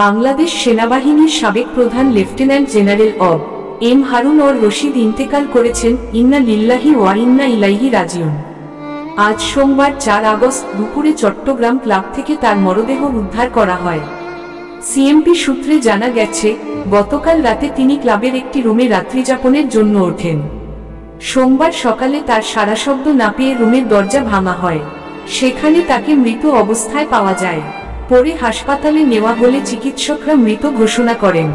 বাংলাদেশ সেনাবাহিনীর সাবেক প্রধান লেফটেন্যান্ট জেনারেল অব. এম হারুন অর রশিদ ইন্তেকাল করেছেন। ইন্না লিল্লাহি ওয়া ইন্না ইলাইহি রাজিউন। আজ সোমবার 4 আগস্ট দুপুরে চট্টগ্রাম ক্লাব থেকে তার মরদেহ উদ্ধার করা হয়। সিএমপি সূত্রে জানা গেছে, গতকাল রাতে তিনি ক্লাবের একটি রুমে রাত্রিযাপনের জন্য ওঠেন। সোমবার সকালে তার সারা শব্দ না পেয়ে রুমের দরজা ভাঙা হয়। সেখানে তাকে মৃত অবস্থায় পাওয়া যায়। পরে হাসপাতালে নেওয়া হলে চিকিৎসকরা মৃত ঘোষণা করেন।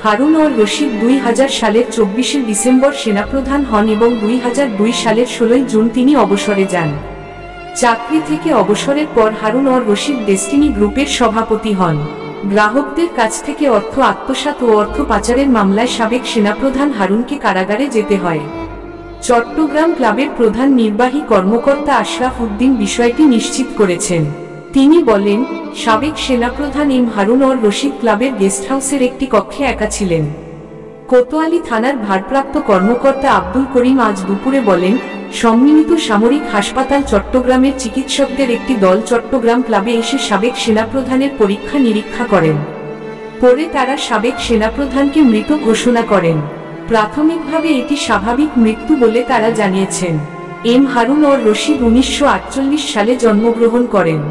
হারুন অর রশিদ 2000 সালের 24 ডিসেম্বর সেনাপ্রধান হন এবং 2002 সালের 16 জুন তিনি অবসরে যান। চাকরি থেকে অবসরের পর হারুন অর রশিদ ডেস্টিনি গ্রুপের সভাপতি হন। গ্রাহকদের কাছ থেকে অর্থ আত্মসাৎ ও অর্থ পাচারের মামলায় সাবেক সেনাপ্রধান হারুনকে কারাগারে যেতে হয়। চট্টগ্রাম ক্লাবের প্রধান নির্বাহী কর্মকর্তা আশরাফ উদ্দিন বিষয়টি নিশ্চিত করেছেন। তিনি বলেন, সাবেক সেনাপ্রধান এম হারুন অর রশিদ ক্লাবের গেস্ট হাউসের একটি কক্ষে একা ছিলেন। কোতোয়ালি থানার ভারপ্রাপ্ত কর্মকর্তা আব্দুল করিম আজ দুপুরে বলেন, সম্মিলিত সামরিক হাসপাতাল চট্টগ্রামের চিকিৎসকদের একটি দল চট্টগ্রাম ক্লাবে এসে সাবেক সেনাপ্রধানের পরীক্ষা নিরীক্ষা করেন। পরে তারা সাবেক সেনাপ্রধানকে মৃত ঘোষণা করেন। প্রাথমিকভাবে এটি স্বাভাবিক মৃত্যু বলে তারা জানিয়েছেন। এম হারুন অর রশিদ 1948 সালে জন্মগ্রহণ করেন।